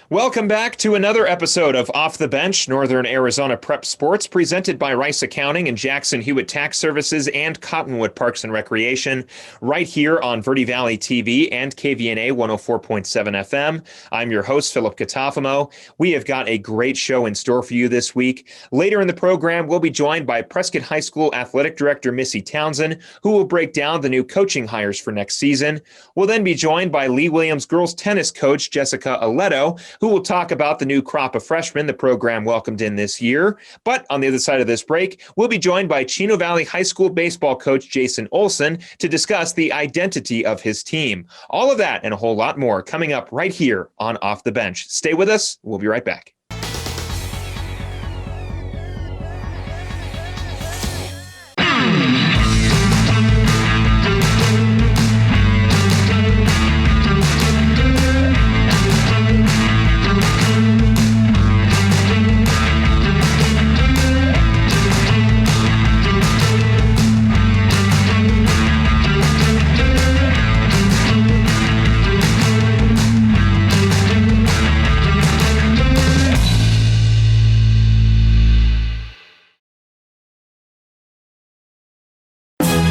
Welcome back to another episode of Off the Bench, Northern Arizona Prep Sports, presented by Rice Accounting and Jackson Hewitt Tax Services and Cottonwood Parks and Recreation, right here on Verde Valley TV and KVNA 104.7 FM. I'm your host, Philip Catafamo. We have got a great show in store for you this week. Later in the program, we'll be joined by Prescott High School Athletic Director Missy Townsend, who will break down the new coaching hires for next season. We'll then be joined by Lee Williams girls tennis coach Jessica Alletto, who will talk about the new crop of freshmen the program welcomed in this year. But on the other side of this break, we'll be joined by Chino Valley High School baseball coach Jason Olson to discuss the identity of his team. All of that and a whole lot more coming up right here on Off the Bench. Stay with us. We'll be right back.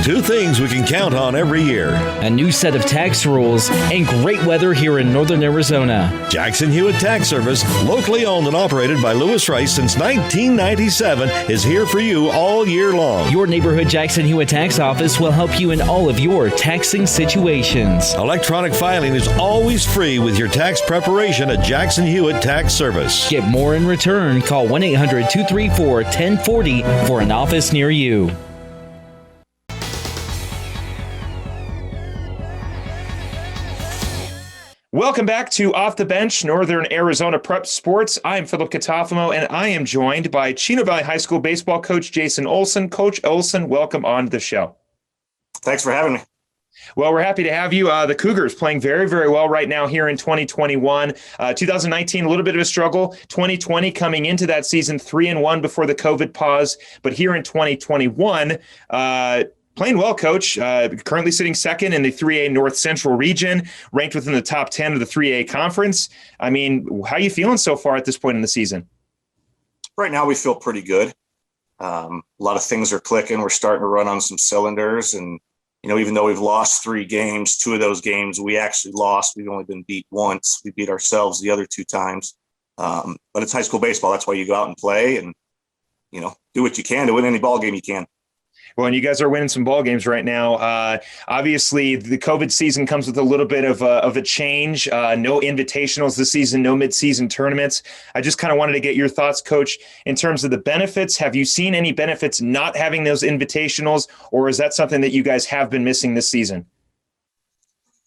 Two things we can count on every year: a new set of tax rules and great weather here in Northern Arizona. Jackson Hewitt Tax Service, locally owned and operated by Lewis Rice since 1997, is here for you all year long. Your neighborhood Jackson Hewitt Tax Office will help you in all of your taxing situations. Electronic filing is always free with your tax preparation at Jackson Hewitt Tax Service. Get more in return. Call 1-800-234-1040 for an office near you. Welcome back to Off the Bench, Northern Arizona Prep Sports. I'm Philip Catafamo, and I am joined by Chino Valley High School baseball coach Jason Olson. Coach Olson, welcome on the show. Thanks for having me. Well, we're happy to have you. The Cougars playing very, very well right now here in 2021. 2019, a little bit of a struggle. 2020 coming into that season 3-1 before the COVID pause. But here in 2021, playing well, Coach. Currently sitting second in the 3A North Central region, ranked within the top 10 of the 3A conference. I mean, how are you feeling so far at this point in the season? Right now, we feel pretty good. A lot of things are clicking. We're starting to run on some cylinders. And, you know, even though we've lost 3 games, 2 of those games we actually lost. We've only been beat once. We beat ourselves the other 2 times. But it's high school baseball. That's why you go out and play and, you know, do what you can to win any ball game you can. Well, and you guys are winning some ball games right now. Obviously, the COVID season comes with a little bit of a change. No invitationals this season, no midseason tournaments. I just kind of wanted to get your thoughts, Coach, in terms of the benefits. Have you seen any benefits not having those invitationals, or is that something that you guys have been missing this season?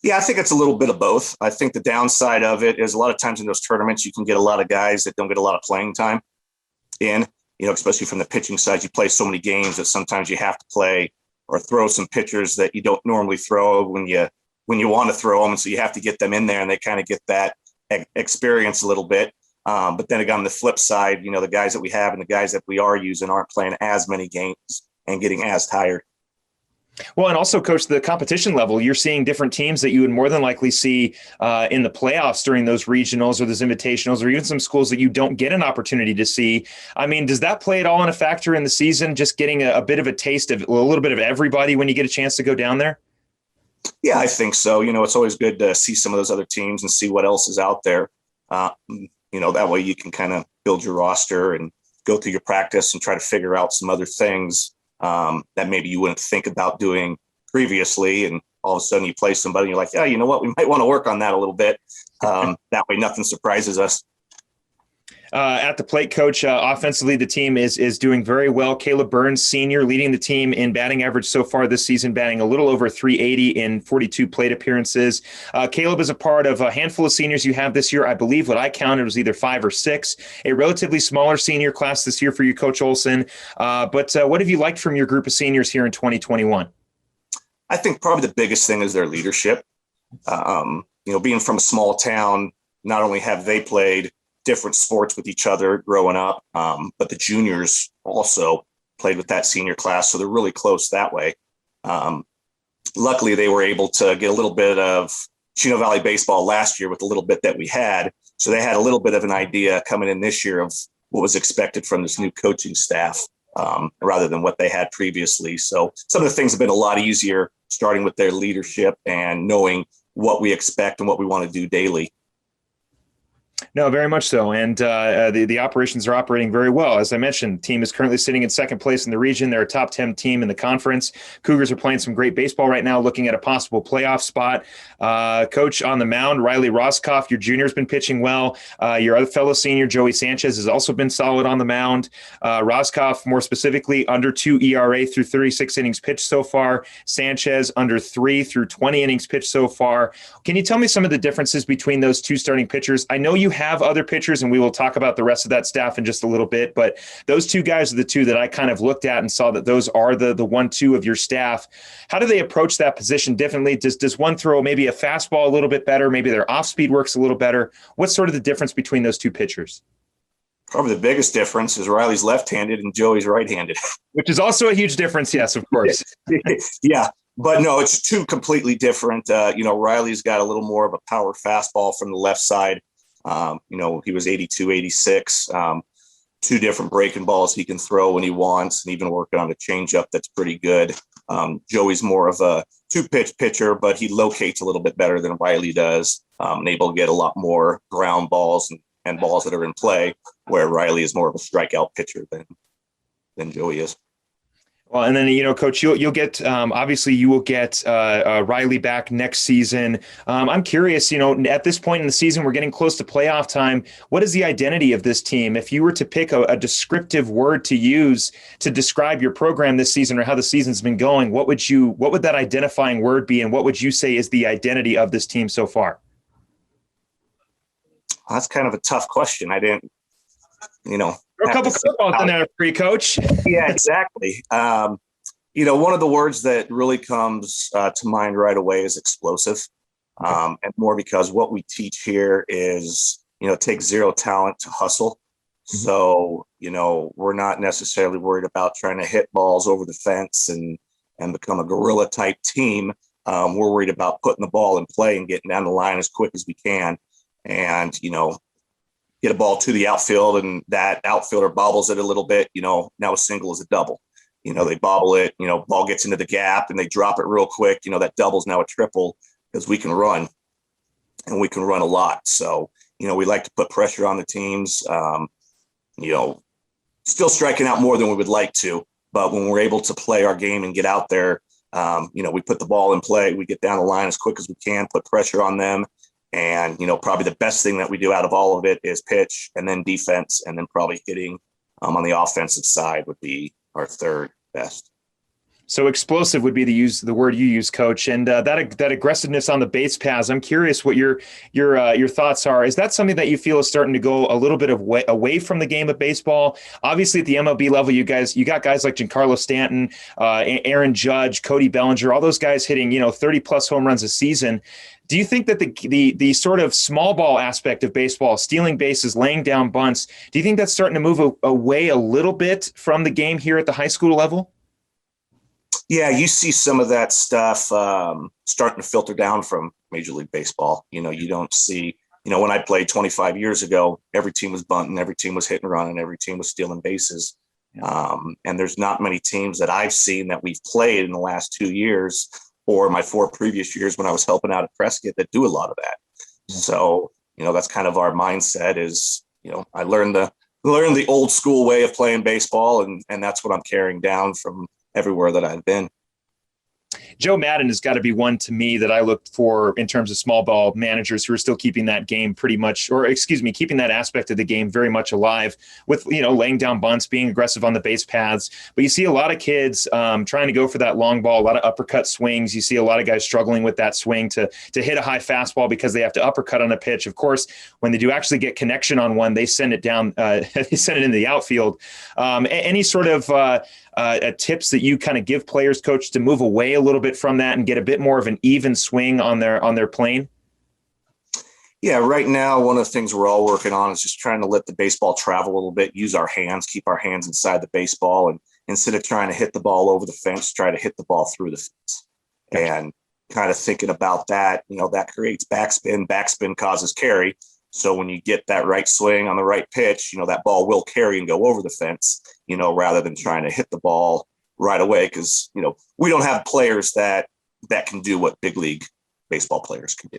Yeah, I think it's a little bit of both. I think the downside of it is a lot of times in those tournaments, you can get a lot of guys that don't get a lot of playing time in. You know, especially from the pitching side, you play so many games that sometimes you have to play or throw some pitchers that you don't normally throw when you want to throw them. And so you have to get them in there and they kind of get that experience a little bit. But then again, on the flip side, you know, the guys that we have and the guys that we are using aren't playing as many games and getting as tired. Well, and also, Coach, the competition level, you're seeing different teams that you would more than likely see in the playoffs during those regionals or those invitationals, or even some schools that you don't get an opportunity to see. I mean, does that play at all in a factor in the season, just getting a bit of a taste of a little bit of everybody when you get a chance to go down there? Yeah, I think so. You know, it's always good to see some of those other teams and see what else is out there. You know, that way you can kind of build your roster and go through your practice and try to figure out some other things that maybe you wouldn't think about doing previously. And all of a sudden you play somebody and you're like, yeah, you know what, we might want to work on that a little bit. That way nothing surprises us. At the plate, Coach, offensively, the team is doing very well. Caleb Burns, senior, leading the team in batting average so far this season, batting a little over 380 in 42 plate appearances. Caleb is a part of a handful of seniors you have this year. I believe what I counted was either 5 or 6, a relatively smaller senior class this year for you, Coach Olson. But what have you liked from your group of seniors here in 2021? I think probably the biggest thing is their leadership. You know, being from a small town, not only have they played different sports with each other growing up, but the juniors also played with that senior class. So they're really close that way. Luckily, they were able to get a little bit of Chino Valley baseball last year with the little bit that we had. So they had a little bit of an idea coming in this year of what was expected from this new coaching staff, rather than what they had previously. So some of the things have been a lot easier, starting with their leadership and knowing what we expect and what we want to do daily. No, very much so. And the operations are operating very well. As I mentioned, the team is currently sitting in second place in the region. They're a top 10 team in the conference. Cougars are playing some great baseball right now, looking at a possible playoff spot. Coach on the mound, Riley Roscoff, your junior, has been pitching well. Your other fellow senior, Joey Sanchez, has also been solid on the mound. Roscoff, more specifically, under 2 ERA through 36 innings pitched so far. Sanchez, under 3 through 20 innings pitched so far. Can you tell me some of the differences between those two starting pitchers? I know you have other pitchers, and we will talk about the rest of that staff in just a little bit, but those two guys are the two that I kind of looked at and saw that those are the 1-2 of your staff. How do they approach that position differently? Does one throw maybe a fastball a little bit better? Maybe their off speed works a little better. What's sort of the difference between those two pitchers? Probably the biggest difference is Riley's left-handed and Joey's right-handed, which is also a huge difference. Yes, of course. Yeah. But no, it's two completely different. Riley's got a little more of a power fastball from the left side. He was 82, 86, 2 different breaking balls he can throw when he wants, and even working on a changeup that's pretty good. Joey's more of a 2-pitch pitcher, but he locates a little bit better than Riley does, and able to get a lot more ground balls and balls that are in play, where Riley is more of a strikeout pitcher than Joey is. Well, and then, Coach, you'll get, obviously you will get Riley back next season. I'm curious, at this point in the season, we're getting close to playoff time. What is the identity of this team? If you were to pick a descriptive word to use to describe your program this season or how the season's been going, what would that identifying word be? And what would you say is the identity of this team so far? That's kind of a tough question. I didn't, a couple footballs in there for you, Coach. Yeah, exactly. One of the words that really comes to mind right away is explosive. And more because what we teach here is, it takes zero talent to hustle. Mm-hmm. So, we're not necessarily worried about trying to hit balls over the fence and become a guerrilla type team. We're worried about putting the ball in play and getting down the line as quick as we can. And, get a ball to the outfield, and that outfielder bobbles it a little bit, now a single is a double. They bobble it, ball gets into the gap and they drop it real quick. That double's now a triple because we can run, and we can run a lot. So, we like to put pressure on the teams, still striking out more than we would like to. But when we're able to play our game and get out there, we put the ball in play, we get down the line as quick as we can, put pressure on them. And, probably the best thing that we do out of all of it is pitch, and then defense, and then probably hitting on the offensive side would be our third best. So explosive would be the word you use, Coach, and that aggressiveness on the base paths. I'm curious what your thoughts are. Is that something that you feel is starting to go a little bit away from the game of baseball? Obviously, at the MLB level, you got guys like Giancarlo Stanton, Aaron Judge, Cody Bellinger, all those guys hitting 30 plus home runs a season. Do you think that the sort of small ball aspect of baseball, stealing bases, laying down bunts, do you think that's starting to move away a little bit from the game here at the high school level? Yeah, you see some of that stuff starting to filter down from Major League Baseball. You don't see, when I played 25 years ago, every team was bunting, every team was hit and run, and every team was stealing bases. And there's not many teams that I've seen that we've played in the last 2 years or my 4 previous years when I was helping out at Prescott that do a lot of that. So, that's kind of our mindset is, I learned the old school way of playing baseball, and that's what I'm carrying down from everywhere that I've been. Joe Madden has got to be one to me that I look for in terms of small ball managers who are still keeping that game keeping that aspect of the game very much alive with, laying down bunts, being aggressive on the base paths. But you see a lot of kids trying to go for that long ball, a lot of uppercut swings. You see a lot of guys struggling with that swing to hit a high fastball because they have to uppercut on a pitch. Of course, when they do actually get connection on one, they send it down, they send it into the outfield. Any sort of tips that you kind of give players, Coach, to move away a little bit from that and get a bit more of an even swing on their plane? Yeah, right now, one of the things we're all working on is just trying to let the baseball travel a little bit, use our hands, keep our hands inside the baseball, and instead of trying to hit the ball over the fence, try to hit the ball through the fence. And kind of thinking about that, that creates backspin. Backspin causes carry. So when you get that right swing on the right pitch, that ball will carry and go over the fence, rather than trying to hit the ball right away. Because, we don't have players that can do what big league baseball players can do.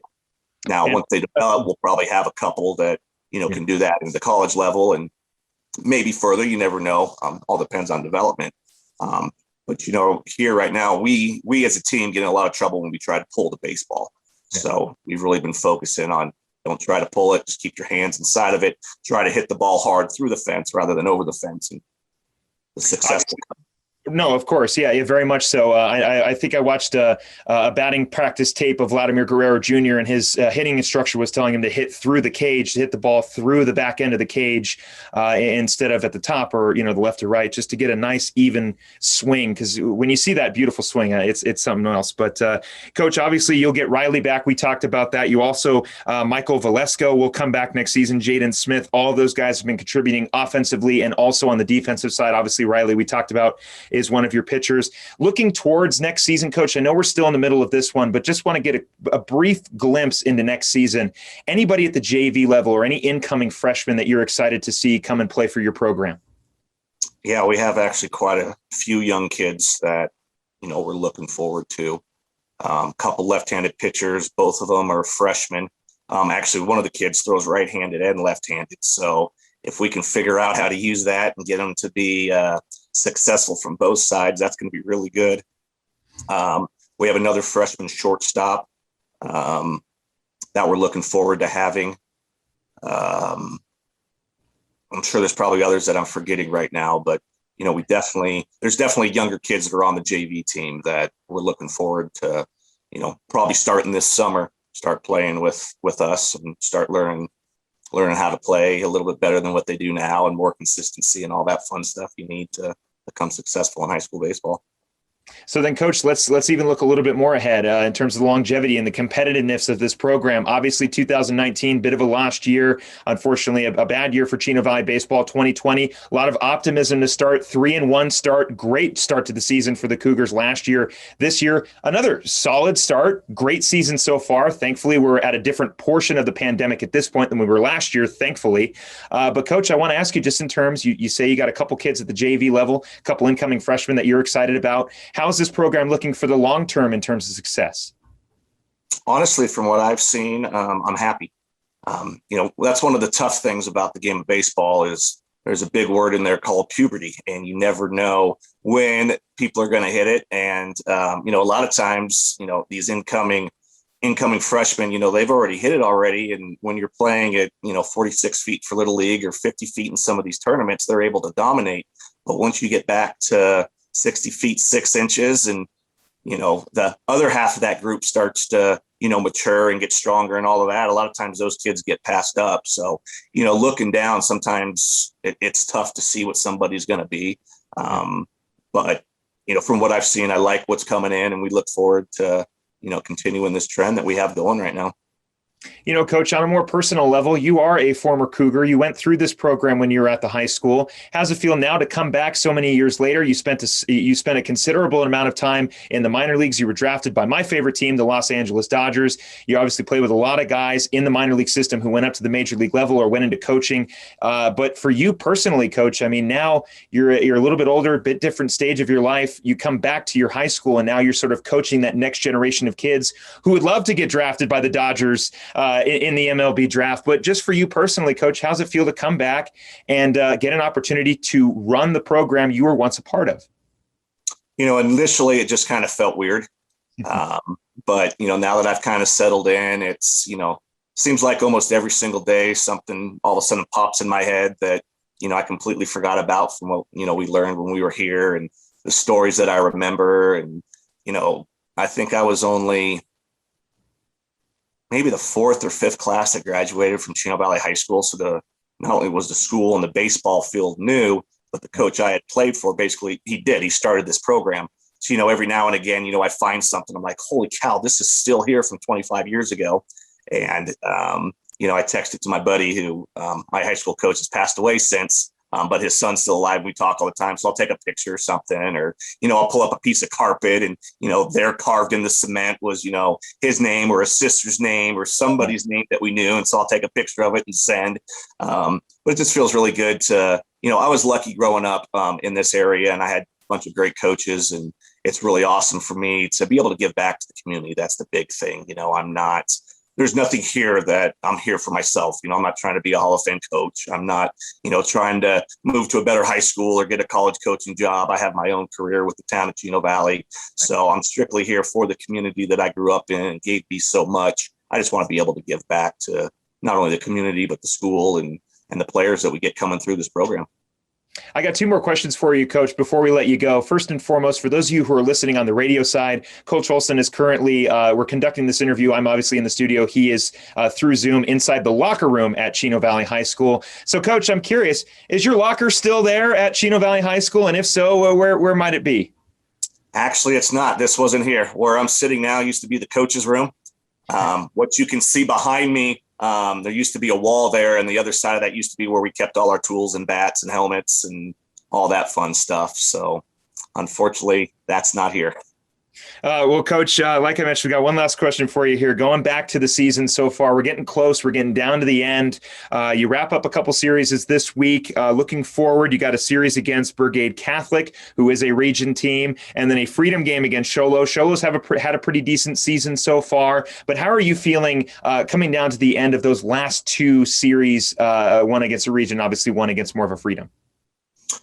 Now, once they develop, we'll probably have a couple that, can do that in the college level and maybe further. You never know. All depends on development. But, here right now, we as a team get in a lot of trouble when we try to pull the baseball. Yeah. So we've really been focusing on, don't try to pull it. Just keep your hands inside of it. Try to hit the ball hard through the fence rather than over the fence. And the success will come. No, of course. Yeah, very much so. I think I watched a batting practice tape of Vladimir Guerrero Jr. and his hitting instructor was telling him to hit through the cage, to hit the ball through the back end of the cage instead of at the top or, the left or right, just to get a nice even swing. Because when you see that beautiful swing, it's something else. But Coach, obviously you'll get Riley back. We talked about that. You also, Michael Valesco will come back next season. Jaden Smith, all of those guys have been contributing offensively and also on the defensive side. Obviously, Riley, we talked about, is one of your pitchers. Looking towards next season, Coach, I know we're still in the middle of this one, but just want to get a brief glimpse into next season. Anybody at the JV level or any incoming freshmen that you're excited to see come and play for your program? Yeah, we have actually quite a few young kids that, we're looking forward to. A couple left-handed pitchers, both of them are freshmen. Actually, one of the kids throws right-handed and left-handed. So if we can figure out how to use that and get them to be successful from both sides, that's going to be really good. We have another freshman shortstop that we're looking forward to having. I'm sure there's probably others that I'm forgetting right now, but there's definitely younger kids that are on the JV team that we're looking forward to, probably starting this summer, start playing with us and start learning how to play a little bit better than what they do now, and more consistency and all that fun stuff you need to become successful in high school baseball. So then, Coach, let's even look a little bit more ahead in terms of the longevity and the competitiveness of this program. Obviously, 2019, bit of a lost year. Unfortunately, a bad year for Chino Valley baseball. 2020, a lot of optimism to start. 3-1 start. Great start to the season for the Cougars last year. This year, another solid start. Great season so far. Thankfully, we're at a different portion of the pandemic at this point than we were last year, thankfully. But, Coach, I want to ask you just in terms, you say you got a couple kids at the JV level, a couple incoming freshmen that you're excited about. How is this program looking for the long term in terms of success? Honestly, from what I've seen, I'm happy. That's one of the tough things about the game of baseball is there's a big word in there called puberty, and you never know when people are going to hit it. And, a lot of times, these incoming freshmen, they've already hit it already. And when you're playing at, 46 feet for Little League or 50 feet in some of these tournaments, they're able to dominate. But once you get back to 60 feet, 6 inches. And, the other half of that group starts to, mature and get stronger and all of that. A lot of times those kids get passed up. So, looking down, sometimes it's tough to see what somebody's going to be. But, from what I've seen, I like what's coming in, and we look forward to, continuing this trend that we have going right now. Coach, on a more personal level, you are a former Cougar. You went through this program when you were at the high school. How's it feel now to come back so many years later? You spent a considerable amount of time in the minor leagues. You were drafted by my favorite team, the Los Angeles Dodgers. You obviously played with a lot of guys in the minor league system who went up to the major league level or went into coaching. But for you personally, Coach, now you're a little bit older, a bit different stage of your life. You come back to your high school, and now you're sort of coaching that next generation of kids who would love to get drafted by the Dodgers in the MLB draft. But just for you personally, Coach, how's it feel to come back and get an opportunity to run the program you were once a part of? Initially it just kind of felt weird. But, now that I've kind of settled in, it's, seems like almost every single day something all of a sudden pops in my head that, I completely forgot about from what, we learned when we were here, and the stories that I remember. And, I think I was only maybe the 4th or 5th class that graduated from Chino Valley High School. So not only was the school and the baseball field new, but the coach I had played for, basically he started this program. So, every now and again, I find something, I'm like, holy cow, this is still here from 25 years ago. And, I texted to my buddy who, my high school coach has passed away since, but his son's still alive. We talk all the time. So I'll take a picture or something, or, I'll pull up a piece of carpet and, there carved in the cement was, his name or his sister's name or somebody's name that we knew. And so I'll take a picture of it and send. But it just feels really good to, I was lucky growing up in this area, and I had a bunch of great coaches, and it's really awesome for me to be able to give back to the community. That's the big thing. There's nothing here that I'm here for myself. I'm not trying to be a Hall of Fame coach. I'm not, trying to move to a better high school or get a college coaching job. I have my own career with the town of Chino Valley. So I'm strictly here for the community that I grew up in and gave me so much. I just want to be able to give back to not only the community, but the school and the players that we get coming through this program. I got two more questions for you, Coach, before we let you go. First and foremost, for those of you who are listening on the radio side, Coach Olson is currently, we're conducting this interview. I'm obviously in the studio. He is through Zoom inside the locker room at Chino Valley High School. So, Coach, I'm curious, is your locker still there at Chino Valley High School? And if so, where might it be? Actually, it's not. This wasn't here. Where I'm sitting now used to be the coach's room. What you can see behind me, there used to be a wall there, and the other side of that used to be where we kept all our tools and bats and helmets and all that fun stuff. So unfortunately, that's not here. Well, Coach, like I mentioned, we got one last question for you here. Going back to the season so far, we're getting close. We're getting down to the end. You wrap up a couple series this week. Looking forward, you got a series against Brigade Catholic, who is a region team, and then a freedom game against Sholo. Sholo's had a pretty decent season so far. But how are you feeling coming down to the end of those last two series, one against a region, obviously one against more of a freedom?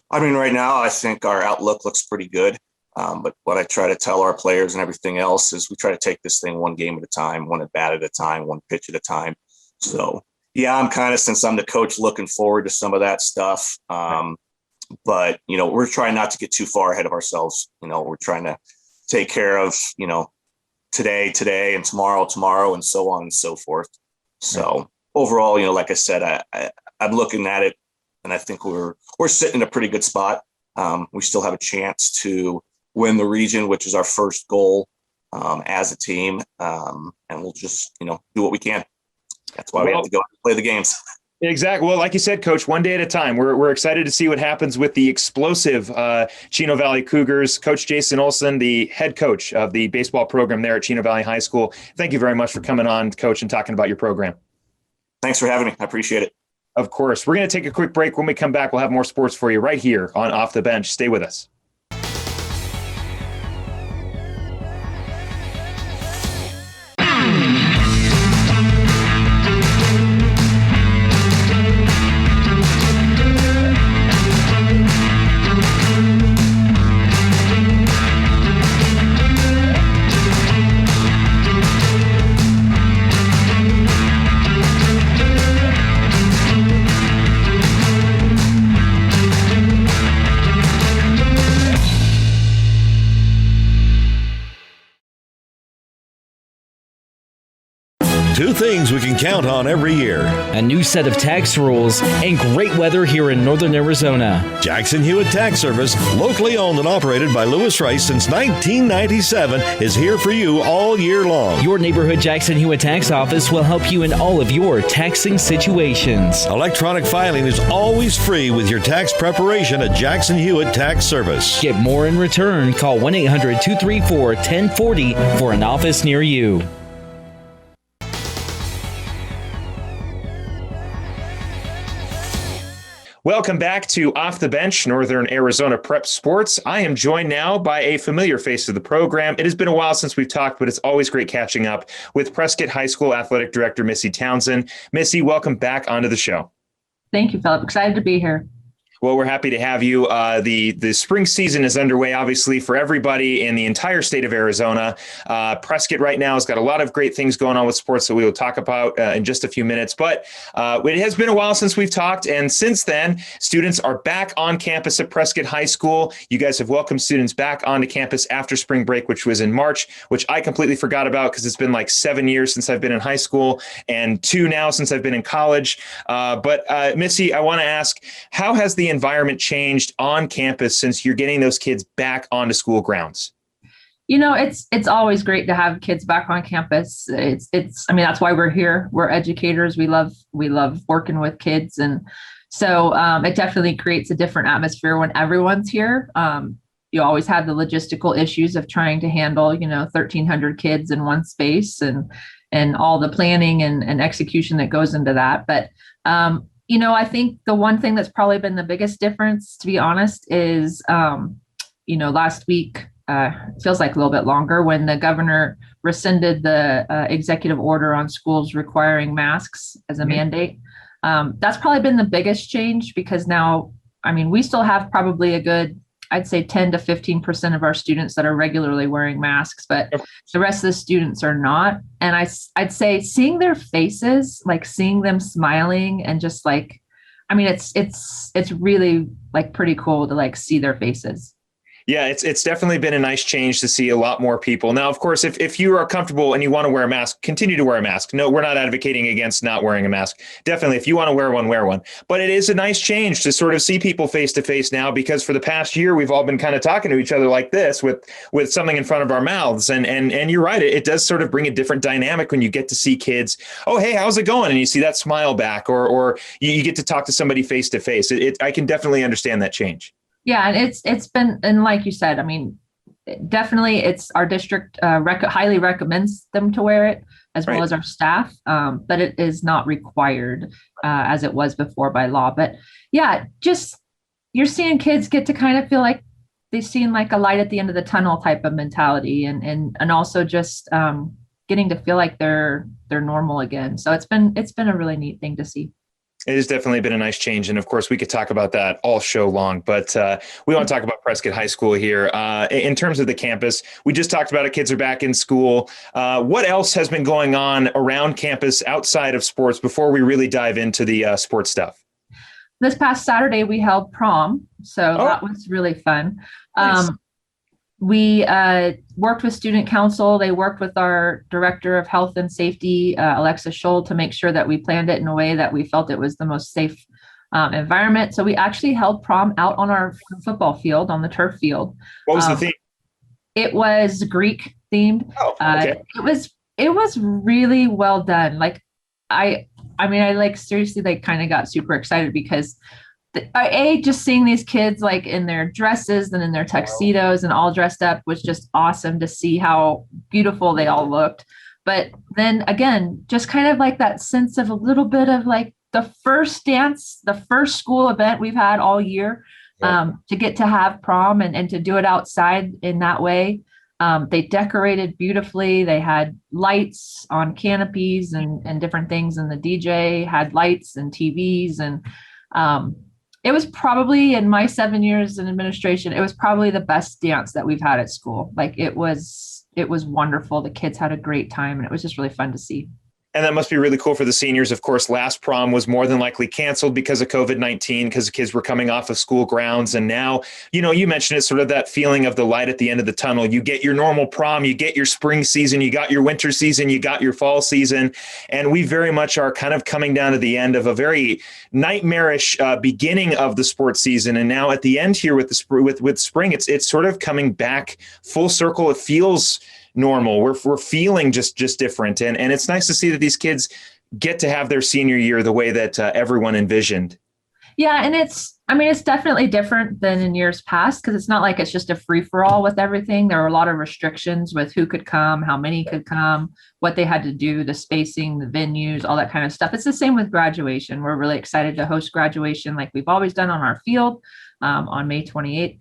I mean, right now, I think our outlook looks pretty good. But what I try to tell our players and everything else is we try to take this thing one game at a time, one at bat at a time, one pitch at a time. So, yeah, I'm kind of, since I'm the coach, looking forward to some of that stuff. But, we're trying not to get too far ahead of ourselves. We're trying to take care of, today, and tomorrow, and so on and so forth. So overall, like I said, I'm looking at it, and I think we're sitting in a pretty good spot. We still have a chance to win the region, which is our first goal as a team. And we'll just, do what we can. That's why we have to go out and play the games. Exactly. Well, like you said, Coach, one day at a time. We're excited to see what happens with the explosive Chino Valley Cougars. Coach Jason Olson, the head coach of the baseball program there at Chino Valley High School. Thank you very much for coming on, Coach, and talking about your program. Thanks for having me. I appreciate it. Of course. We're going to take a quick break. When we come back, we'll have more sports for you right here on Off the Bench. Stay with us. Two things we can count on every year: a new set of tax rules and great weather here in northern Arizona. Jackson Hewitt Tax Service, locally owned and operated by Lewis Rice since 1997, is here for you all year long. Your neighborhood Jackson Hewitt Tax Office will help you in all of your taxing situations. Electronic filing is always free with your tax preparation at Jackson Hewitt Tax Service. Get more in return. Call 1-800-234-1040 for an office near you. Welcome back to Off the Bench, Northern Arizona Prep Sports. I am joined now by a familiar face of the program. It has been a while since we've talked, but it's always great catching up with Prescott High School Athletic Director Missy Townsend. Missy, welcome back onto the show. Thank you, Philip. Excited to be here. Well, we're happy to have you. The spring season is underway, obviously, for everybody in the entire state of Arizona. Prescott right now has got a lot of great things going on with sports that we will talk about in just a few minutes. But it has been a while since we've talked. And since then, students are back on campus at Prescott High School. You guys have welcomed students back onto campus after spring break, which was in March, which I completely forgot about because it's been like 7 years since I've been in high school and 2 now since I've been in college. But Missy, I want to ask, how has the environment changed on campus since you're getting those kids back onto school grounds? It's always great to have kids back on campus. It's I mean, that's why we're here. We're educators. We love working with kids, and So it definitely creates a different atmosphere when everyone's here. You always have the logistical issues of trying to handle, 1,300 kids in one space and all the planning and execution that goes into that. But, I think the one thing that's probably been the biggest difference, to be honest, is, last week, feels like a little bit longer, when the governor rescinded the executive order on schools requiring masks as a mandate. That's probably been the biggest change, because now, we still have probably a good, I'd say 10 to 15% of our students that are regularly wearing masks, but the rest of the students are not. And I'd say seeing their faces, like seeing them smiling and just like, it's really like pretty cool to like see their faces. Yeah, it's definitely been a nice change to see a lot more people. Now, of course, if you are comfortable and you want to wear a mask, continue to wear a mask. No, we're not advocating against not wearing a mask. Definitely, if you want to wear one, wear one. But it is a nice change to sort of see people face to face now, because for the past year, we've all been kind of talking to each other like this with something in front of our mouths. And you're right, it does sort of bring a different dynamic when you get to see kids. Oh, hey, how's it going? And you see that smile back, or you get to talk to somebody face to face. I can definitely understand that change. Yeah, and it's been, and like you said, definitely it's our district highly recommends them to wear it, as well as our staff, but it is not required as it was before by law. But yeah, just you're seeing kids get to kind of feel like they've seen like a light at the end of the tunnel type of mentality, and also just getting to feel like they're normal again. So it's been a really neat thing to see. It has definitely been a nice change. And of course, we could talk about that all show long, but we want to talk about Prescott High School here. In terms of the campus, we just talked about it. Kids are back in school. What else has been going on around campus outside of sports before we really dive into the sports stuff? This past Saturday, we held prom. So that was really fun. Nice. We worked with student council. They worked with our director of health and safety, Alexa Scholl, to make sure that we planned it in a way that we felt it was the most safe environment. So we actually held prom out on our football field, on the turf field. What was the theme? It was Greek themed. Oh, okay. It was really well done. Like I like seriously, like kind of got super excited, because just seeing these kids like in their dresses and in their tuxedos and all dressed up was just awesome to see how beautiful they all looked. But then again, just kind of like that sense of a little bit of like the first dance, the first school event we've had all year, to get to have prom and to do it outside in that way. They decorated beautifully. They had lights on canopies and different things. And the DJ had lights and TVs, and it was probably, in my 7 years in administration, it was probably the best dance that we've had at school. Like it was wonderful. The kids had a great time, and it was just really fun to see. And that must be really cool for the seniors. Of course, last prom was more than likely canceled because of COVID-19, because the kids were coming off of school grounds. And now, you mentioned it, sort of that feeling of the light at the end of the tunnel. You get your normal prom, you get your spring season, you got your winter season, you got your fall season. And we very much are kind of coming down to the end of a very nightmarish beginning of the sports season. And now at the end here with spring, it's sort of coming back full circle. It feels normal. We're feeling just different. And it's nice to see that these kids get to have their senior year the way that everyone envisioned. Yeah. And it's definitely different than in years past, because it's not like it's just a free for all with everything. There were a lot of restrictions with who could come, how many could come, what they had to do, the spacing, the venues, all that kind of stuff. It's the same with graduation. We're really excited to host graduation like we've always done on our field on May 28th.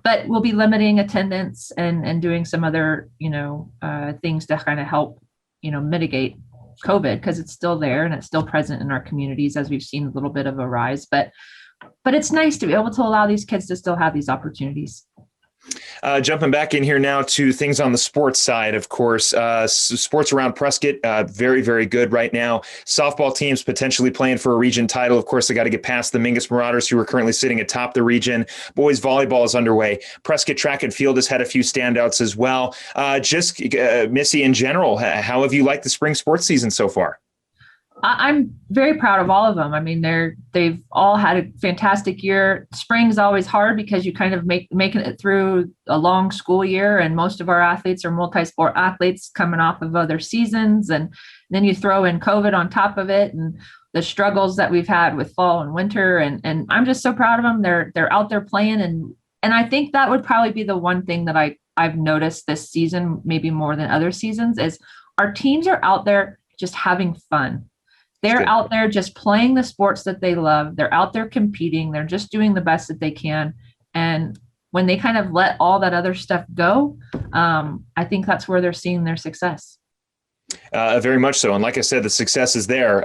But we'll be limiting attendance and doing some other, things to kind of help, mitigate COVID, because it's still there and it's still present in our communities, as we've seen a little bit of a rise. But it's nice to be able to allow these kids to still have these opportunities. Jumping back in here now to things on the sports side, of course, sports around Prescott, very, very good right now. Softball teams potentially playing for a region title. Of course, they got to get past the Mingus Marauders, who are currently sitting atop the region. Boys volleyball is underway. Prescott track and field has had a few standouts as well. Missy, in general, how have you liked the spring sports season so far? I'm very proud of all of them. They've all had a fantastic year. Spring's always hard because you kind of making it through a long school year, and most of our athletes are multi-sport athletes coming off of other seasons, and then you throw in COVID on top of it, and the struggles that we've had with fall and winter. And I'm just so proud of them. They're out there playing. And I think that would probably be the one thing that I've noticed this season, maybe more than other seasons, is our teams are out there just having fun. They're out there just playing the sports that they love. They're out there competing. They're just doing the best that they can. And when they kind of let all that other stuff go, I think that's where they're seeing their success. Very much so. And like I said, the success is there.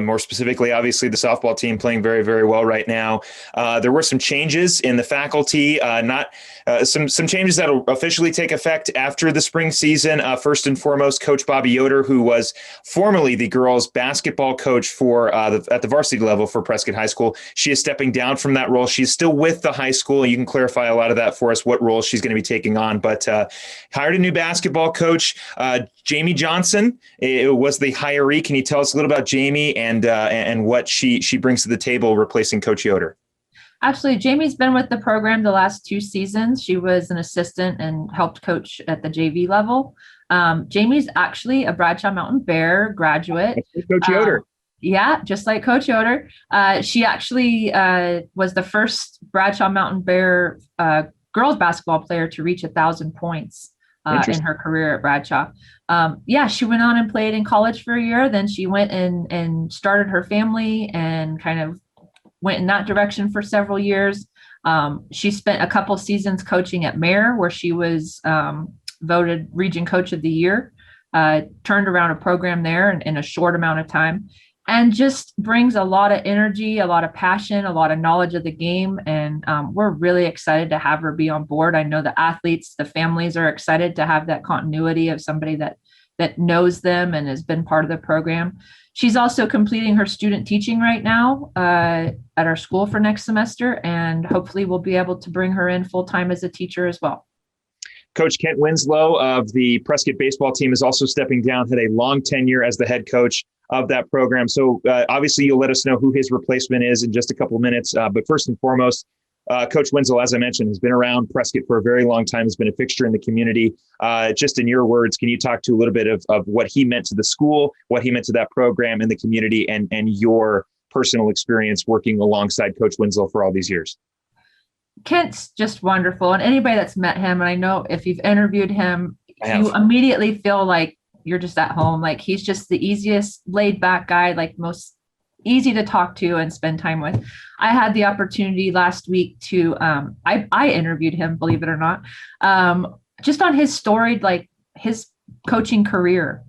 More specifically, obviously, the softball team playing very, very well right now. There were some changes in the faculty, some changes that will officially take effect after the spring season. First and foremost, Coach Bobby Yoder, who was formerly the girls basketball coach for at the varsity level for Prescott High School. She is stepping down from that role. She's still with the high school. You can clarify a lot of that for us, what role she's going to be taking on. But hired a new basketball coach, Jamie Johnson. It was the hiree. Can you tell us a little about Jamie and what she brings to the table replacing Coach Yoder? Absolutely. Jamie's been with the program the last 2 seasons. She was an assistant and helped coach at the JV level. Jamie's actually a Bradshaw Mountain Bear graduate. Coach Yoder. Yeah, just like Coach Yoder. She actually was the first Bradshaw Mountain Bear girls basketball player to reach 1,000 points in her career at Bradshaw. She went on and played in college for a year. Then she went and started her family and kind of went in that direction for several years. She spent a couple seasons coaching at Mare, where she was voted Region Coach of the Year, turned around a program there in a short amount of time, and just brings a lot of energy, a lot of passion, a lot of knowledge of the game. And we're really excited to have her be on board. I know the athletes, the families are excited to have that continuity of somebody that knows them and has been part of the program. She's also completing her student teaching right now at our school for next semester, and hopefully we'll be able to bring her in full-time as a teacher as well. Coach Kent Winslow of the Prescott baseball team is also stepping down, had a long tenure as the head coach of that program. So obviously you'll let us know who his replacement is in just a couple of minutes. But first and foremost, Coach Winslow, as I mentioned, has been around Prescott for a very long time, has been a fixture in the community. Just in your words, can you talk to a little bit of what he meant to the school, what he meant to that program and the community, and your personal experience working alongside Coach Winslow for all these years? Kent's just wonderful. And anybody that's met him, and I know if you've interviewed him, you immediately feel like you're just at home. Like, he's just the easiest laid back guy, like most easy to talk to and spend time with. I had the opportunity last week to, I interviewed him, believe it or not, just on his story, like his coaching career,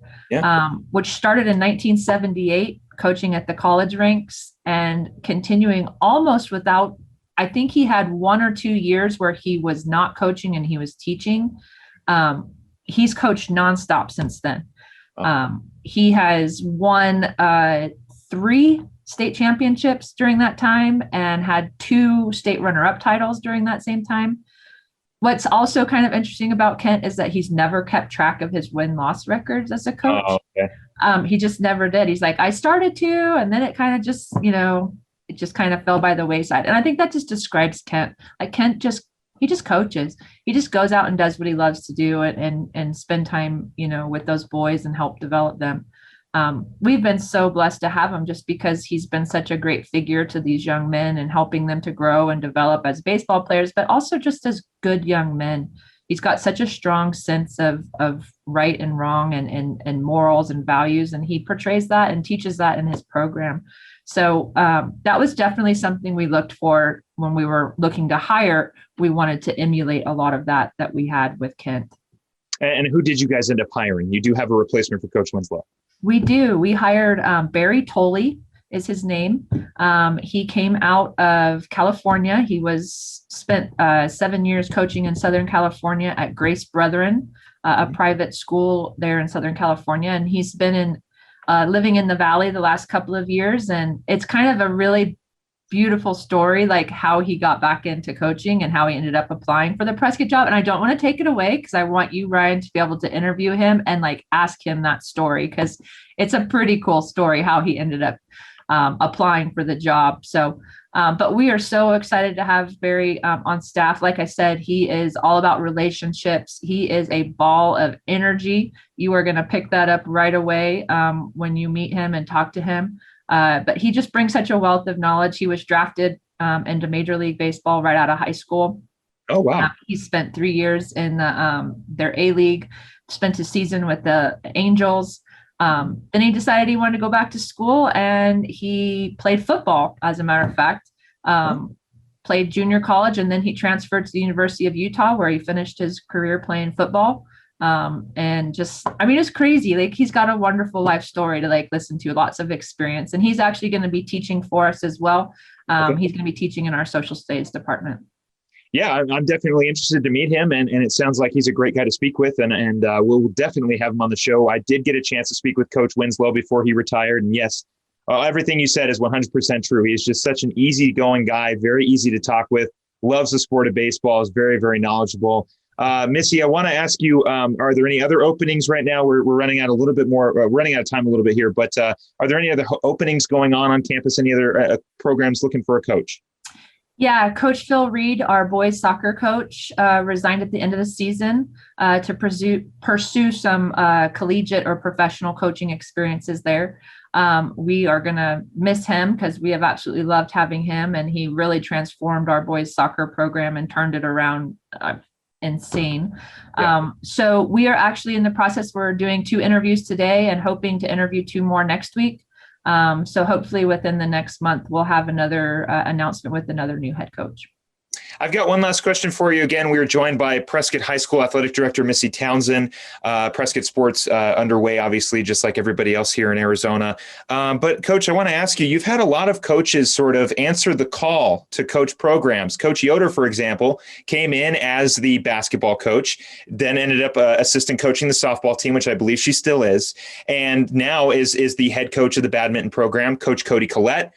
which started in 1978, coaching at the college ranks and continuing almost without, I think he had 1 or 2 years where he was not coaching and he was teaching. He's coached nonstop since then. He has won 3 state championships during that time and had 2 state runner-up titles during that same time. What's also kind of interesting about Kent is that he's never kept track of his win-loss records as a coach. Oh, okay. He just never did. He's like, I started to, and then it kind of just, it just kind of fell by the wayside. And I think that just describes Kent. Like, Kent he just coaches. He just goes out and does what he loves to do and spend time, with those boys and help develop them. We've been so blessed to have him just because he's been such a great figure to these young men and helping them to grow and develop as baseball players, but also just as good young men. He's got such a strong sense of right and wrong and morals and values, and he portrays that and teaches that in his program. So that was definitely something we looked for when we were looking to hire. We wanted to emulate a lot of that we had with Kent. And who did you guys end up hiring? You do have a replacement for Coach Winslow. We do. We hired Barry Tolley is his name. He came out of California. He spent 7 years coaching in Southern California at Grace Brethren, a private school there in Southern California. And he's been living in the Valley the last couple of years. And it's kind of a really beautiful story, like how he got back into coaching and how he ended up applying for the Prescott job. And I don't want to take it away because I want you, Ryan, to be able to interview him and ask him that story, because it's a pretty cool story how he ended up applying for the job. So, but we are so excited to have Barry on staff. Like I said, he is all about relationships. He is a ball of energy. You are going to pick that up right away when you meet him and talk to him. But he just brings such a wealth of knowledge. He was drafted into Major League Baseball right out of high school. Oh, wow. He spent 3 years in their A League, spent a season with the Angels. Then he decided he wanted to go back to school, and he played football, as a matter of fact. Played junior college, and then he transferred to the University of Utah, where he finished his career playing football. And just, I mean, it's crazy. Like, he's got a wonderful life story to like listen to, lots of experience. And he's actually going to be teaching for us as well. He's going to be teaching in our social studies department. Yeah, I'm definitely interested to meet him, and it sounds like he's a great guy to speak with, and we'll definitely have him on the show. I did get a chance to speak with Coach Winslow before he retired, and yes, everything you said is 100% true. He's just such an easygoing guy, very easy to talk with, loves the sport of baseball, is very, very knowledgeable. Missy, I want to ask you, are there any other openings right now? We're running out a little bit more, running out of time a little bit here, but are there any other openings going on campus? Any other programs looking for a coach? Yeah, Coach Phil Reed, our boys soccer coach, resigned at the end of the season to pursue some collegiate or professional coaching experiences there. We are going to miss him because we have absolutely loved having him, and he really transformed our boys soccer program and turned it around insane. Yeah. So we are actually in the process. We're doing 2 interviews today and hoping to interview 2 more next week. So hopefully within the next month, we'll have another announcement with another new head coach. I've got one last question for you. Again, we are joined by Prescott High School Athletic Director Missy Townsend. Prescott sports underway, obviously, just like everybody else here in Arizona. But Coach, I want to ask you, you've had a lot of coaches sort of answer the call to coach programs. Coach Yoder, for example, came in as the basketball coach, then ended up assistant coaching the softball team, which I believe she still is, and now is the head coach of the badminton program. Coach Cody Collette,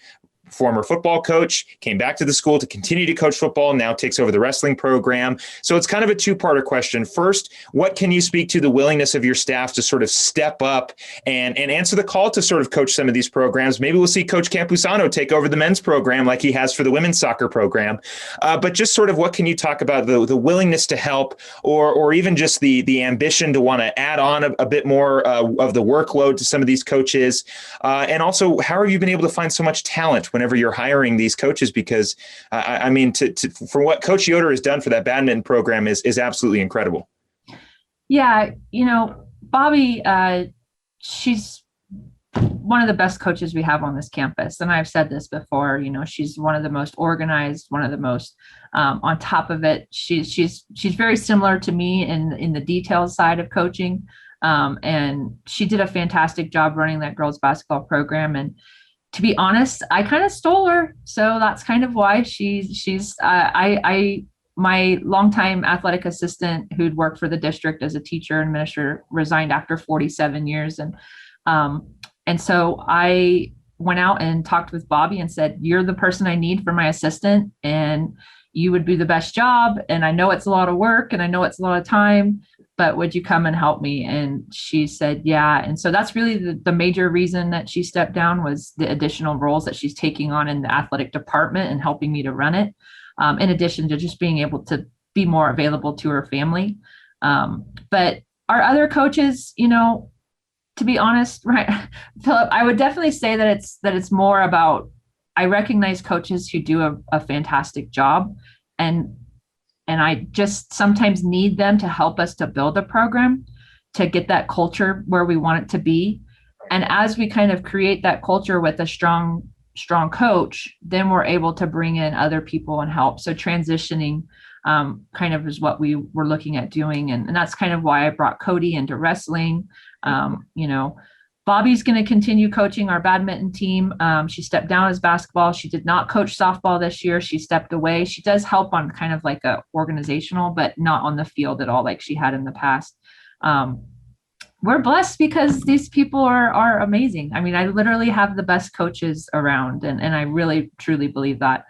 former football coach, came back to the school to continue to coach football, now takes over the wrestling program. So it's kind of a 2-parter question. First, what can you speak to the willingness of your staff to sort of step up and answer the call to sort of coach some of these programs? Maybe we'll see Coach Campusano take over the men's program like he has for the women's soccer program. But just sort of what can you talk about the willingness to help, or even just the ambition to want to add on a bit more of the workload to some of these coaches? And also, how have you been able to find so much talent whenever you're hiring these coaches? Because I mean, for what Coach Yoder has done for that badminton program is absolutely incredible. Yeah, Bobby, she's one of the best coaches we have on this campus, and I've said this before. She's one of the most organized, one of the most on top of it. She's very similar to me in the details side of coaching, and she did a fantastic job running that girls basketball program. And to be honest, I kind of stole her. So that's kind of why my longtime athletic assistant who'd worked for the district as a teacher and administrator resigned after 47 years. And so I went out and talked with Bobby and said, you're the person I need for my assistant, and you would do the best job. And I know it's a lot of work and I know it's a lot of time, but would you come and help me? And she said, yeah. And so that's really the major reason that she stepped down, was the additional roles that she's taking on in the athletic department and helping me to run it. In addition to just being able to be more available to her family. But our other coaches, to be honest, right, Philip, I would definitely say that it's more about, I recognize coaches who do a fantastic job, and I just sometimes need them to help us to build a program, to get that culture where we want it to be. And as we kind of create that culture with a strong coach, then we're able to bring in other people and help. So transitioning kind of is what we were looking at doing. And that's kind of why I brought Cody into wrestling. Bobby's going to continue coaching our badminton team. She stepped down as basketball. She did not coach softball this year. She stepped away. She does help on kind of like a organizational, but not on the field at all like she had in the past. We're blessed because these people are amazing. I mean, I literally have the best coaches around, and I really, truly believe that.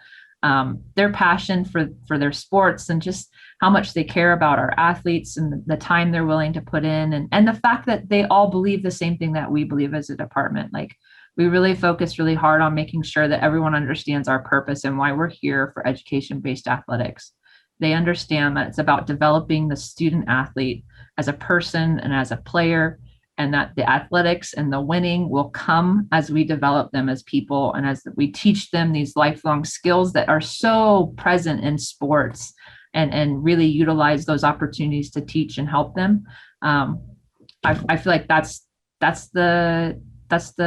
Their passion for their sports and just how much they care about our athletes and the time they're willing to put in, and the fact that they all believe the same thing that we believe as a department. Like, we really focus really hard on making sure that everyone understands our purpose and why we're here for education-based athletics. They understand that it's about developing the student athlete as a person and as a player, and that the athletics and the winning will come as we develop them as people and as we teach them these lifelong skills that are so present in sports, and really utilize those opportunities to teach and help them. I feel like that's the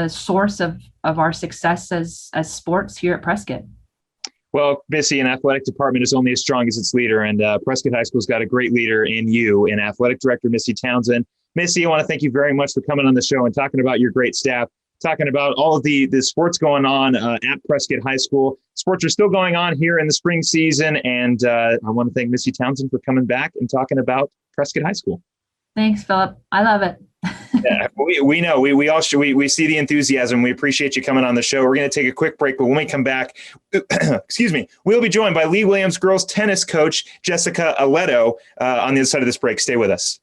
source of our success as sports here at Prescott. Well, Missy, an athletic department is only as strong as its leader, and Prescott High School's got a great leader in you, in athletic director Missy Townsend. Missy, I want to thank you very much for coming on the show and talking about your great staff, talking about all of the sports going on at Prescott High School. Sports are still going on here in the spring season, and I want to thank Missy Townsend for coming back and talking about Prescott High School. Thanks, Philip. I love it. Yeah, we know we all should. We see the enthusiasm. We appreciate you coming on the show. We're going to take a quick break, but when we come back, excuse me, we'll be joined by Lee Williams girls tennis coach Jessica Alletto on the other side of this break. Stay with us.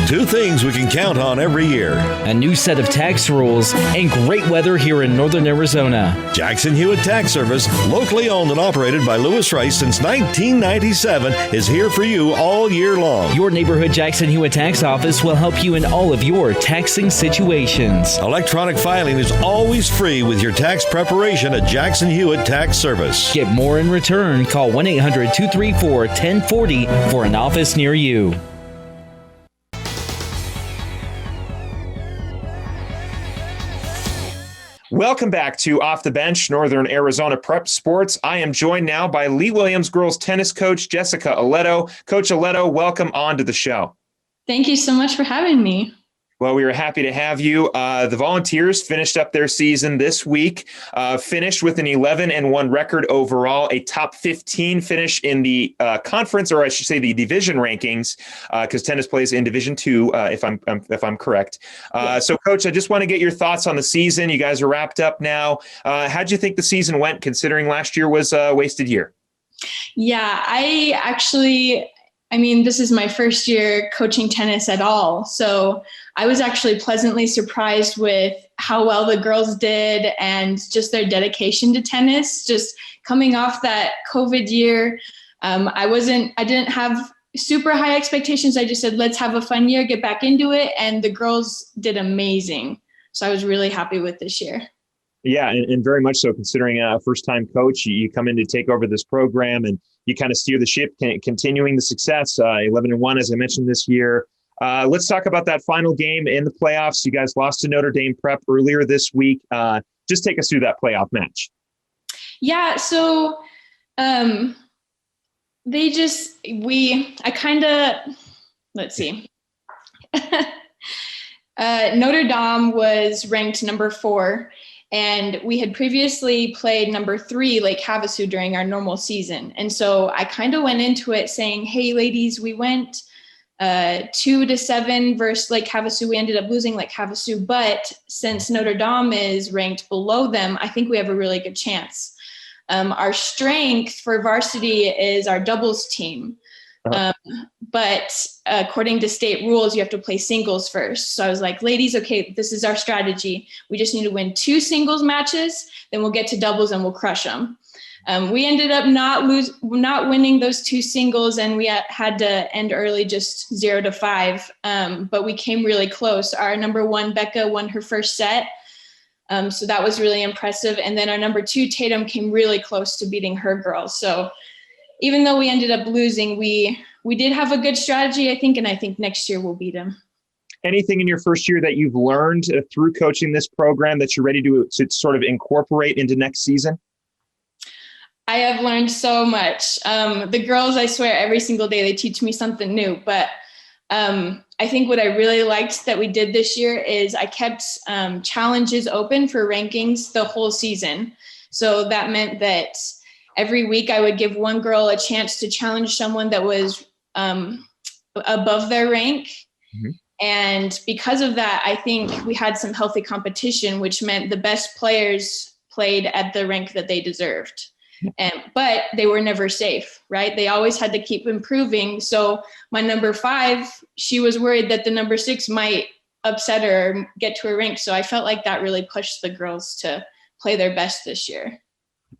Two things we can count on every year: A new set of tax rules and great weather here in northern Arizona. Jackson Hewitt Tax Service, locally owned and operated by Lewis Rice since 1997, is here for you all year long. Your neighborhood Jackson Hewitt tax office will help you in all of your taxing situations. Electronic filing is always free with your tax preparation at Jackson Hewitt Tax Service. Get more in return. Call 1-800-234-1040 for an office near you. Welcome back to Off the Bench, Northern Arizona Prep Sports. I am joined now by Lee Williams girls tennis coach Jessica Alletto. Coach Alletto, welcome on to the show. Thank you so much for having me. Well, we were happy to have you. The Volunteers finished up their season this week, finished with an 11-1 record overall, a top 15 finish in the conference, or I should say the division rankings, because tennis plays in Division II, if I'm correct. So, Coach, I just want to get your thoughts on the season. You guys are wrapped up now. How'd you think the season went, considering last year was a wasted year? Yeah, this is my first year coaching tennis at all. So I was actually pleasantly surprised with how well the girls did and just their dedication to tennis. Just coming off that COVID year, I didn't have super high expectations. I just said, let's have a fun year, get back into it. And the girls did amazing. So I was really happy with this year. Yeah, and very much so, considering a first-time coach. You come in to take over this program and you kind of steer the ship, continuing the success, 11-1, as I mentioned this year. Let's talk about that final game in the playoffs. You guys lost to Notre Dame Prep earlier this week. Just take us through that playoff match. Yeah, so let's see. Notre Dame was ranked number 4. And we had previously played number 3, Lake Havasu, during our normal season. And so I kind of went into it saying, hey, ladies, we went 2-7 versus Lake Havasu. We ended up losing Lake Havasu. But since Notre Dame is ranked below them, I think we have a really good chance. Our strength for varsity is our doubles team. But according to state rules, you have to play singles first. So I was like, ladies, okay, this is our strategy. We just need to win 2 singles matches, then we'll get to doubles and we'll crush them. We ended up not winning those 2 singles, and we had to end early, just 0-5. But we came really close. Our number 1, Becca, won her first set. So that was really impressive. And then our number 2, Tatum, came really close to beating her girls. So even though we ended up losing, we did have a good strategy, I think, and I think next year we'll beat them. Anything in your first year that you've learned through coaching this program that you're ready to sort of incorporate into next season? I have learned so much. The girls, I swear, every single day they teach me something new. But I think what I really liked that we did this year is I kept challenges open for rankings the whole season. So that meant that every week I would give one girl a chance to challenge someone that was above their rank. Mm-hmm. And because of that, I think we had some healthy competition, which meant the best players played at the rank that they deserved. But they were never safe, right? They always had to keep improving. So my number 5, she was worried that the number 6 might upset her or get to her rank. So I felt like that really pushed the girls to play their best this year.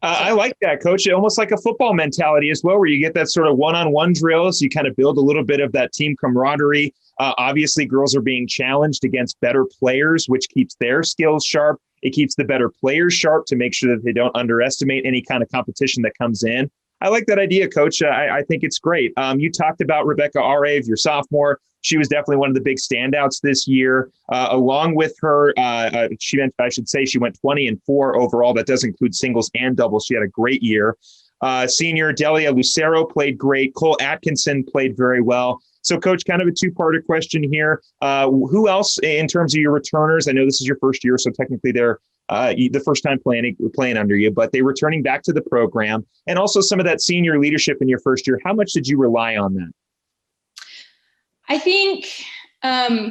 I like that, Coach. Almost like a football mentality as well, where you get that sort of one-on-one drills. You kind of build a little bit of that team camaraderie. Obviously, girls are being challenged against better players, which keeps their skills sharp. It keeps the better players sharp to make sure that they don't underestimate any kind of competition that comes in. I like that idea, Coach. I think it's great. You talked about Rebecca Arave, your sophomore. She was definitely one of the big standouts this year. Along with her, she went 20-4 overall. That does include singles and doubles. She had a great year. Senior Delia Lucero played great. Cole Atkinson played very well. So, Coach, kind of a two-parter question here. Who else, in terms of your returners? I know this is your first year, so technically they're the first time playing under you, but they returning back to the program, and also some of that senior leadership in your first year. How much did you rely on that? I think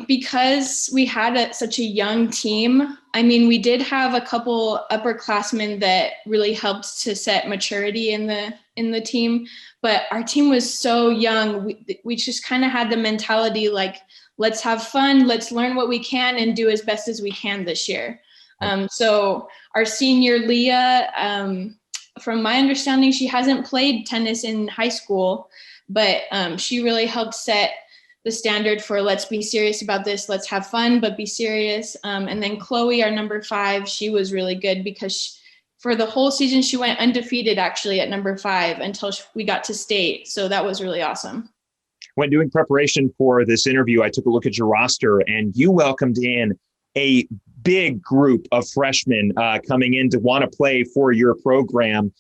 because we had such a young team, I mean, we did have a couple upperclassmen that really helped to set maturity in the team, but our team was so young. We just kind of had the mentality like, let's have fun, let's learn what we can and do as best as we can this year. So our senior Leah, from my understanding, she hasn't played tennis in high school, but she really helped set the standard for let's be serious about this, let's have fun, but be serious. And then Chloe, our number 5, she was really good because for the whole season, she went undefeated actually at number 5 until we got to state. So that was really awesome. When doing preparation for this interview, I took a look at your roster and you welcomed in a big group of freshmen coming in to want to play for your program.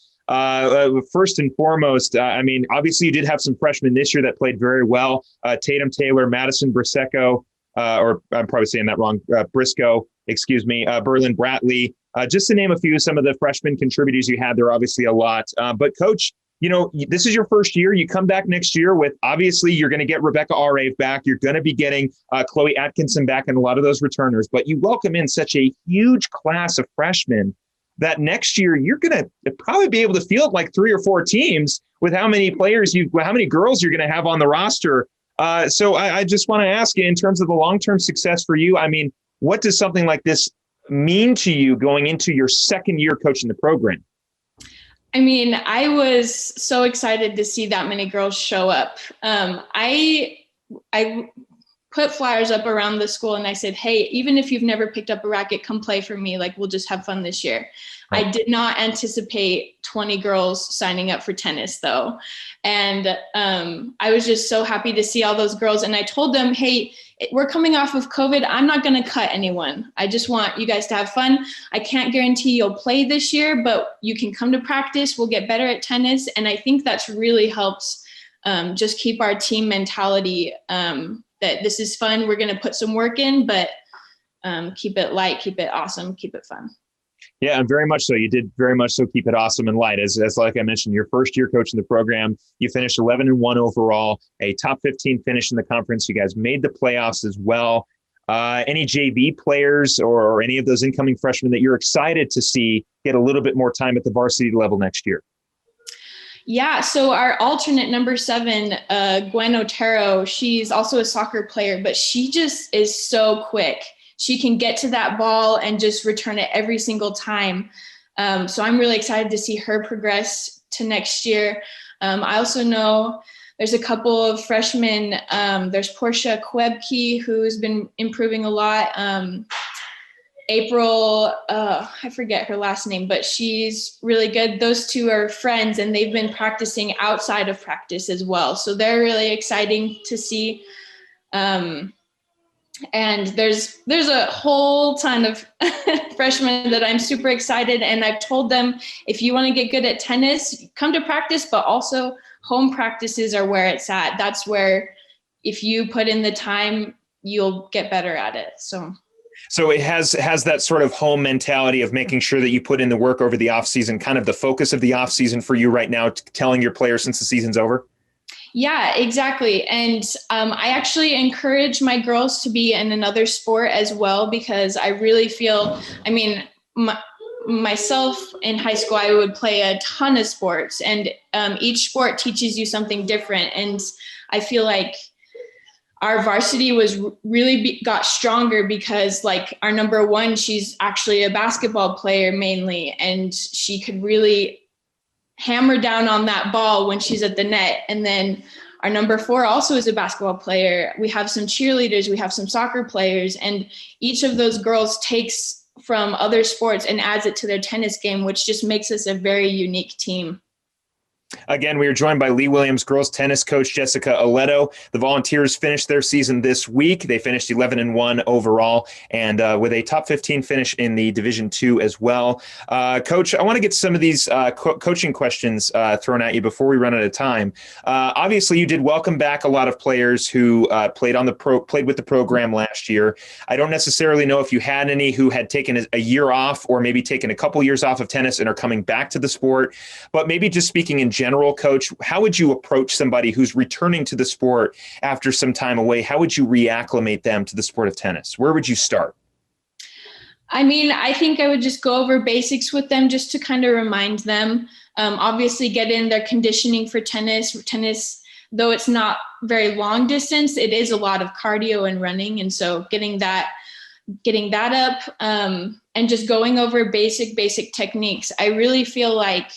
First and foremost, I mean, obviously you did have some freshmen this year that played very well. Tatum Taylor, Madison Briscoe, or I'm probably saying that wrong, Briscoe, excuse me, Berlin Bratley, just to name a few. Some of the freshman contributors you had, there are obviously a lot. But Coach, you know, this is your first year. You come back next year with, obviously, you're going to get Rebecca Arave back. You're going to be getting Chloe Atkinson back and a lot of those returners. But you welcome in such a huge class of freshmen that next year you're going to probably be able to field like 3 or 4 teams with how many girls you're going to have on the roster. So I just want to ask you, in terms of the long-term success for you, I mean, what does something like this mean to you going into your second year coaching the program? I mean, I was so excited to see that many girls show up. I put flyers up around the school and I said, hey, even if you've never picked up a racket, come play for me. Like, we'll just have fun this year. Right. I did not anticipate 20 girls signing up for tennis though. And I was just so happy to see all those girls. And I told them, hey, we're coming off of COVID. I'm not going to cut anyone. I just want you guys to have fun. I can't guarantee you'll play this year, but you can come to practice. We'll get better at tennis. And I think that's really helps just keep our team mentality that this is fun. We're going to put some work in, but keep it light, keep it awesome, keep it fun. Yeah, and very much so. You did very much so keep it awesome and light. As like I mentioned, your first year coaching the program, you finished 11-1 overall, a top 15 finish in the conference. You guys made the playoffs as well. Any JV players or any of those incoming freshmen that you're excited to see get a little bit more time at the varsity level next year? Yeah, so our alternate number 7, Gwen Otero, she's also a soccer player, but she just is so quick. She can get to that ball and just return it every single time. So I'm really excited to see her progress to next year. I also know there's a couple of freshmen. There's Portia Kwebke, who's been improving a lot. April, I forget her last name, but she's really good. Those two are friends and they've been practicing outside of practice as well. So they're really exciting to see. And there's a whole ton of freshmen that I'm super excited. And I've told them, if you want to get good at tennis, come to practice, but also home practices are where it's at. That's where if you put in the time, you'll get better at it. So So it has that sort of home mentality of making sure that you put in the work over the off season, kind of the focus of the off season for you right now, telling your players since the season's over. Yeah, exactly. And I actually encourage my girls to be in another sport as well, because I really feel, I mean, myself in high school, I would play a ton of sports, and each sport teaches you something different. And I feel like our varsity was really got stronger because like our number one, she's actually a basketball player mainly, and she could really hammer down on that ball when she's at the net. And then our number four also is a basketball player. We have some cheerleaders, we have some soccer players, and each of those girls takes from other sports and adds it to their tennis game, which just makes us a very unique team. Again, we are joined by Lee Williams girls tennis coach Jessica Alletto. The Volunteers finished their season this week. They finished 11-1 overall, and with a top 15 finish in the Division II as well. Coach, I want to get some of these coaching questions thrown at you before we run out of time. Obviously, you did welcome back a lot of players who played with the program last year. I don't necessarily know if you had any who had taken a year off or maybe taken a couple years off of tennis and are coming back to the sport, but maybe just speaking in general, Coach, how would you approach somebody who's returning to the sport after some time away? How would you reacclimate them to the sport of tennis? Where would you start? I mean, I think I would just go over basics with them just to kind of remind them. Obviously, get in their conditioning for tennis. Tennis, though it's not very long distance, it is a lot of cardio and running. And so getting that up and just going over basic techniques. I really feel like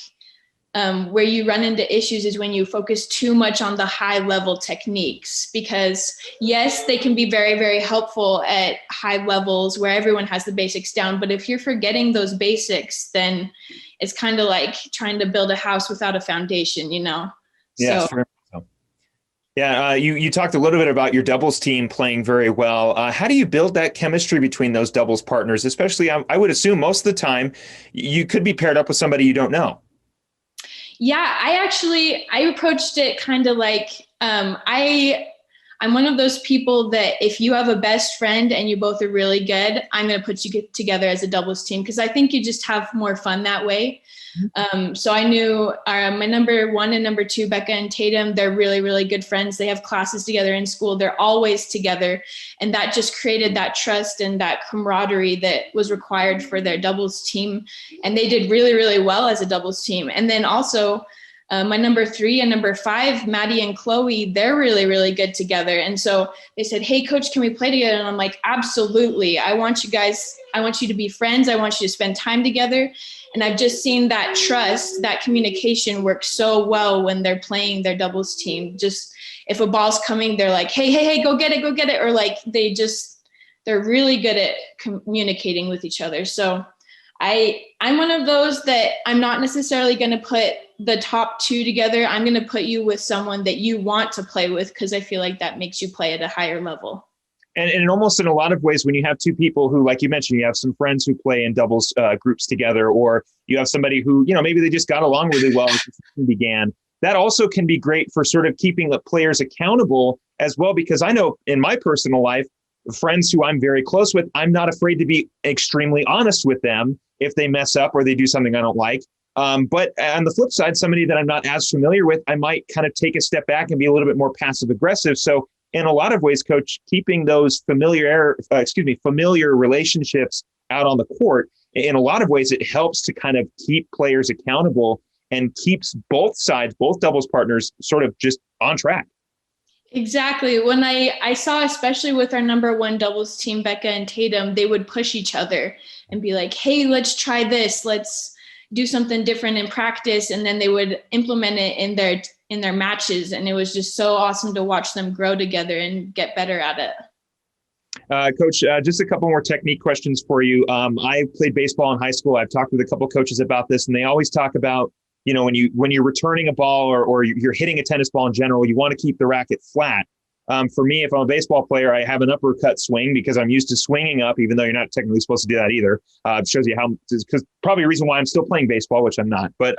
where you run into issues is when you focus too much on the high level techniques, because yes, they can be very, very helpful at high levels where everyone has the basics down. But if you're forgetting those basics, then it's kind of like trying to build a house without a foundation, you know? Yeah, so. Yeah, you talked a little bit about your doubles team playing very well. How do you build that chemistry between those doubles partners? Especially, I would assume most of the time you could be paired up with somebody you don't know. Yeah, I approached it kind of like, I'm one of those people that if you have a best friend and you both are really good, I'm going to put you together as a doubles team, because I think you just have more fun that way. So I knew my number one and number two, Becca and Tatum, they're really, really good friends. They have classes together in school. They're always together. And that just created that trust and that camaraderie that was required for their doubles team. And they did really, really well as a doubles team. And then also my number three and number five, Maddie and Chloe, they're really, really good together. And so they said, "Hey, coach, can we play together?" And I'm like, absolutely. I want you to be friends. I want you to spend time together. And I've just seen that trust, that communication work so well when they're playing their doubles team. Just if a ball's coming, they're like, hey, go get it. Or like they're really good at communicating with each other. So I'm one of those that I'm not necessarily going to put the top two together. I'm going to put you with someone that you want to play with, because I feel like that makes you play at a higher level. And almost in a lot of ways, when you have two people who, like you mentioned, you have some friends who play in doubles groups together, or you have somebody who, maybe they just got along really well as the season began. That also can be great for sort of keeping the players accountable as well, because I know in my personal life, friends who I'm very close with, I'm not afraid to be extremely honest with them if they mess up or they do something I don't like. But on the flip side, somebody that I'm not as familiar with, I might kind of take a step back and be a little bit more passive aggressive. So in a lot of ways, Coach, keeping those familiar relationships out on the court, in a lot of ways, it helps to kind of keep players accountable and keeps both sides, both doubles partners, sort of just on track. Exactly. When I saw, especially with our number one doubles team, Becca and Tatum, they would push each other and be like, "Hey, let's try this. Let's do something different in practice." And then they would implement it in their matches. And it was just so awesome to watch them grow together and get better at it. Coach, just a couple more technique questions for you. I played baseball in high school. I've talked with a couple coaches about this, and they always talk about, when you're returning a ball or you're hitting a tennis ball in general, you want to keep the racket flat. For me, if I'm a baseball player, I have an uppercut swing because I'm used to swinging up, even though you're not technically supposed to do that either. It shows you how, because probably a reason why I'm still playing baseball, which I'm not. But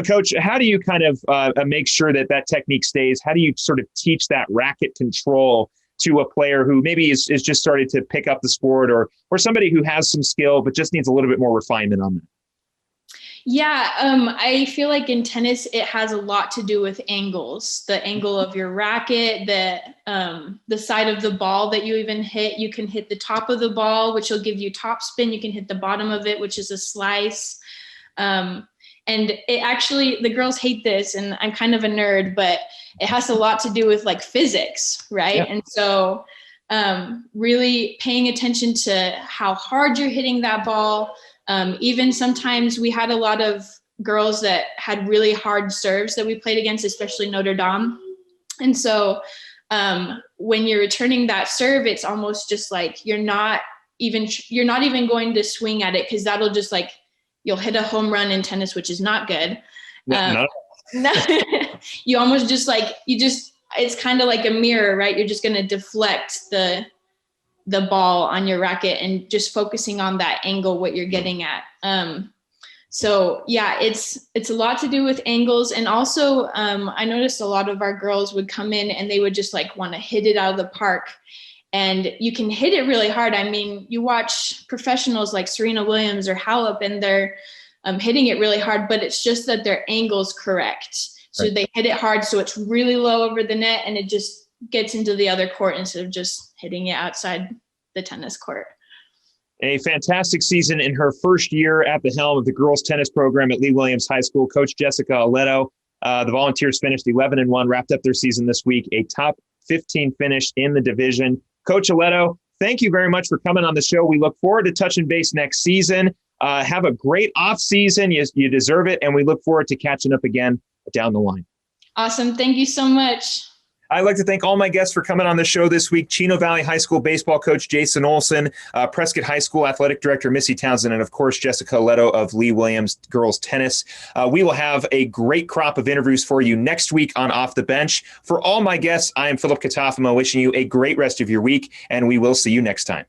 Coach, how do you kind of make sure that technique stays? How do you sort of teach that racket control to a player who maybe is just started to pick up the sport, or somebody who has some skill but just needs a little bit more refinement on that? Yeah, I feel like in tennis, it has a lot to do with angles, the angle of your racket, the side of the ball that you even hit. You can hit the top of the ball, which will give you top spin. You can hit the bottom of it, which is a slice. And it actually, the girls hate this, and I'm kind of a nerd, but it has a lot to do with like physics, right? Yeah. And so really paying attention to how hard you're hitting that ball. Even sometimes we had a lot of girls that had really hard serves that we played against, especially Notre Dame. And so when you're returning that serve, it's almost just like you're not even going to swing at it, because that'll just like, you'll hit a home run in tennis, which is not good. No. You almost just like, it's kind of like a mirror, right? You're just going to deflect the ball on your racket and just focusing on that angle, what you're getting at. So yeah, it's a lot to do with angles. And also I noticed a lot of our girls would come in and they would just like want to hit it out of the park. And you can hit it really hard. I mean, you watch professionals like Serena Williams or Halep, and they're hitting it really hard, but it's just that their angle's correct. So right. They hit it hard, so it's really low over the net, and it just gets into the other court instead of just hitting it outside the tennis court. A fantastic season in her first year at the helm of the girls tennis program at Lee Williams High School. Coach Jessica Alletto, the Volunteers finished 11-1, wrapped up their season this week, a top 15 finish in the division. Coach Alletto, thank you very much for coming on the show. We look forward to touching base next season. Have a great off season. You deserve it. And we look forward to catching up again down the line. Awesome. Thank you so much. I'd like to thank all my guests for coming on the show this week. Chino Valley High School baseball coach Jason Olson, Prescott High School athletic director Missy Townsend, and of course Jessica Alletto of Lee Williams girls tennis. We will have a great crop of interviews for you next week on Off the Bench. For all my guests, I am Philip Katafamo, wishing you a great rest of your week, and we will see you next time.